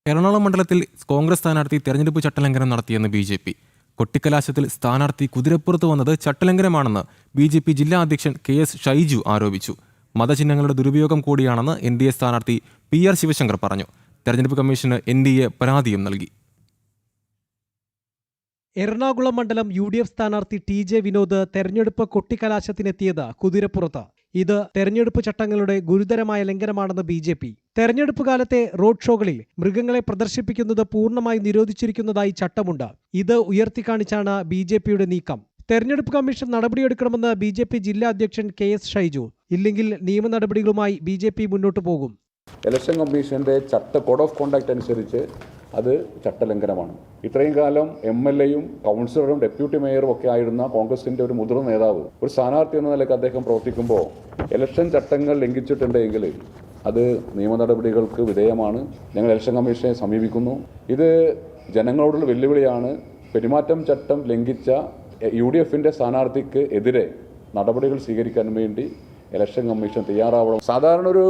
എറണാകുളം മണ്ഡലത്തിൽ കോൺഗ്രസ് സ്ഥാനാർത്ഥി തെരഞ്ഞെടുപ്പ് ചട്ടലംഘനം നടത്തിയെന്ന് ബി.ജെ.പി. കൊട്ടിക്കലാശത്തിൽ സ്ഥാനാർത്ഥി കുതിരപ്പുറത്ത് വന്നത് ചട്ടലംഘനമാണെന്ന് ബി.ജെ.പി. ജില്ലാ അധ്യക്ഷൻ കെ.എസ്. ഷൈജു ആരോപിച്ചു. മതചിഹ്നങ്ങളുടെ ദുരുപയോഗം കൂടിയാണെന്ന് എൻ.ഡി.എ സ്ഥാനാർത്ഥി പി.ആർ. ശിവശങ്കർ പറഞ്ഞു. തെരഞ്ഞെടുപ്പ് കമ്മീഷന് എൻ.ഡി.എ പരാതിയും നൽകി. എറണാകുളം മണ്ഡലം യു.ഡി.എഫ് സ്ഥാനാർത്ഥി ടി.ജെ. വിനോദ് തെരഞ്ഞെടുപ്പ് കൊട്ടിക്കലാശത്തിനെത്തിയത് കുതിരപ്പുറത്ത്. ഇത് തെരഞ്ഞെടുപ്പ് ചട്ടങ്ങളുടെ ഗുരുതരമായ ലംഘനമാണെന്ന് ബി.ജെ.പി. തെരഞ്ഞെടുപ്പ് കാലത്തെ റോഡ് ഷോകളിൽ മൃഗങ്ങളെ പ്രദർശിപ്പിക്കുന്നത് പൂർണ്ണമായി നിരോധിച്ചിരിക്കുന്നതായി ചട്ടമുണ്ട്. ഇത് ഉയർത്തിക്കാണിച്ചാണ് ബി.ജെ.പിയുടെ നീക്കം. തെരഞ്ഞെടുപ്പ് കമ്മീഷൻ നടപടിയെടുക്കണമെന്ന് ബി.ജെ.പി. ജില്ലാ അധ്യക്ഷൻ കെ.എസ്. ഷൈജു. ഇല്ലെങ്കിൽ നിയമ നടപടികളുമായി ബി.ജെ.പി. മുന്നോട്ടു പോകും. ഇലക്ഷൻ കമ്മീഷന്റെ കോഡ് ഓഫ് കോണ്ടക്ട് അനുസരിച്ച് അത് ചട്ടലംഘനമാണ്. ഇത്രയും കാലം എം.എൽ.എയും കൗൺസിലറും ഡെപ്യൂട്ടി മേയറും ഒക്കെ ആയിരുന്ന കോൺഗ്രസിന്റെ ഒരു മുതിർന്ന നേതാവ് ഒരു സ്ഥാനാർത്ഥി എന്ന നിലയ്ക്ക് അദ്ദേഹം പ്രവർത്തിക്കുമ്പോൾ ഇലക്ഷൻ ചട്ടങ്ങൾ ലംഘിച്ചിട്ടുണ്ടെങ്കിൽ അത് നിയമ നടപടികൾക്ക് വിധേയമാണ്. ഞങ്ങൾ ഇലക്ഷൻ കമ്മീഷനെ സമീപിക്കുന്നു. ഇത് ജനങ്ങളോടുള്ള വെല്ലുവിളിയാണ്. പെരുമാറ്റം ചട്ടം ലംഘിച്ച യു.ഡി.എഫിന്റെ സ്ഥാനാർത്ഥിക്ക് എതിരെ നടപടികൾ സ്വീകരിക്കാൻ വേണ്ടി ഇലക്ഷൻ കമ്മീഷൻ തയ്യാറാവണം. സാധാരണ ഒരു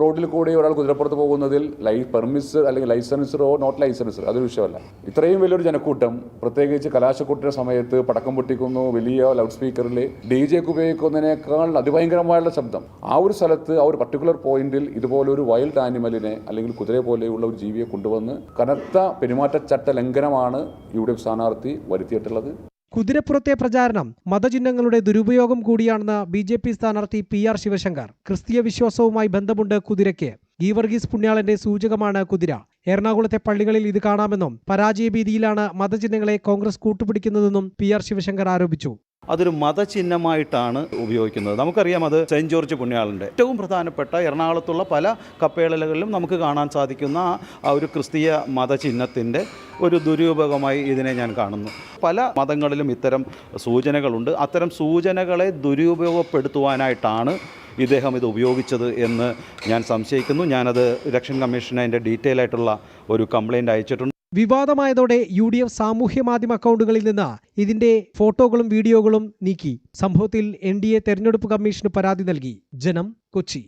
റോഡിൽ കൂടി ഒരാൾ കുതിരപ്പുറത്ത് പോകുന്നതിൽ പെർമിസ് അല്ലെങ്കിൽ ലൈസൻസറോ നോട്ട് ലൈസൻസർ അതൊരു വിഷയമല്ല. ഇത്രയും വലിയൊരു ജനക്കൂട്ടം, പ്രത്യേകിച്ച് കലാശക്കൂട്ടിന്റെ സമയത്ത് പടക്കം പൊട്ടിക്കുന്നു, വലിയ ലൗഡ് സ്പീക്കറിൽ DJ ഉപയോഗിക്കുന്നതിനേക്കാൾ അതിഭയങ്കരമായുള്ള ശബ്ദം. ആ ഒരു സ്ഥലത്ത് ആ ഒരു പർട്ടിക്കുലർ പോയിന്റിൽ ഇതുപോലൊരു വൈൽഡ് ആനിമലിനെ അല്ലെങ്കിൽ കുതിരയെ പോലെയുള്ള ഒരു ജീവിയെ കൊണ്ടുവന്ന് കനത്ത പെരുമാറ്റച്ചട്ട ലംഘനമാണ് യു.ഡി.എഫ് സ്ഥാനാർത്ഥി വരുത്തിയിട്ടുള്ളത്. കുതിരപ്പുറത്തെ പ്രചാരണം മതചിഹ്നങ്ങളുടെ ദുരുപയോഗം കൂടിയാണെന്ന് ബി.ജെ.പി. സ്ഥാനാർത്ഥി പി.ആർ. ശിവശങ്കർ. ക്രിസ്തീയ വിശ്വാസവുമായി ബന്ധമുണ്ട് കുതിരയ്ക്ക്. ഗീവർഗീസ് പുണ്യാളന്റെ സൂചകമാണ് കുതിര. എറണാകുളത്തെ പള്ളികളിൽ ഇത് കാണാമെന്നും പരാജയഭീതിയിലാണ് മതചിഹ്നങ്ങളെ കോൺഗ്രസ് കൂട്ടുപിടിക്കുന്നതെന്നും പി.ആർ. ശിവശങ്കർ ആരോപിച്ചു. അതൊരു മതചിഹ്നമായിട്ടാണ് ഉപയോഗിക്കുന്നത്. നമുക്കറിയാം, അത് സെയിൻറ്റ് ജോർജ് പുണ്യാളൻ്റെ ഏറ്റവും പ്രധാനപ്പെട്ട എറണാകുളത്തുള്ള പല കപ്പേളകളിലും നമുക്ക് കാണാൻ സാധിക്കുന്ന ആ ഒരു ക്രിസ്തീയ മതചിഹ്നത്തിൻ്റെ ഒരു ദുരുപയോഗമായി ഇതിനെ ഞാൻ കാണുന്നു. പല മതങ്ങളിലും ഇത്തരം സൂചനകളുണ്ട്. അത്തരം സൂചനകളെ ദുരുപയോഗപ്പെടുത്തുവാനായിട്ടാണ് ഇദ്ദേഹം ഇത് ഉപയോഗിച്ചത് എന്ന് ഞാൻ സംശയിക്കുന്നു. ഞാനത് ഇലക്ഷൻ കമ്മീഷന് അതിൻ്റെ ഡീറ്റെയിൽ ആയിട്ടുള്ള ഒരു കംപ്ലയിൻ്റ് അയച്ചിട്ടുണ്ട്. വിവാദമായതോടെ യു.ഡി.എഫ് സാമൂഹ്യ മാധ്യമ അക്കൗണ്ടുകളിൽ നിന്ന് ഇതിന്റെ ഫോട്ടോകളും വീഡിയോകളും നീക്കി. സംഭവത്തിൽ എൻ.ഡി.എ തെരഞ്ഞെടുപ്പ് കമ്മീഷന് പരാതി നൽകി. ജനം, കൊച്ചി.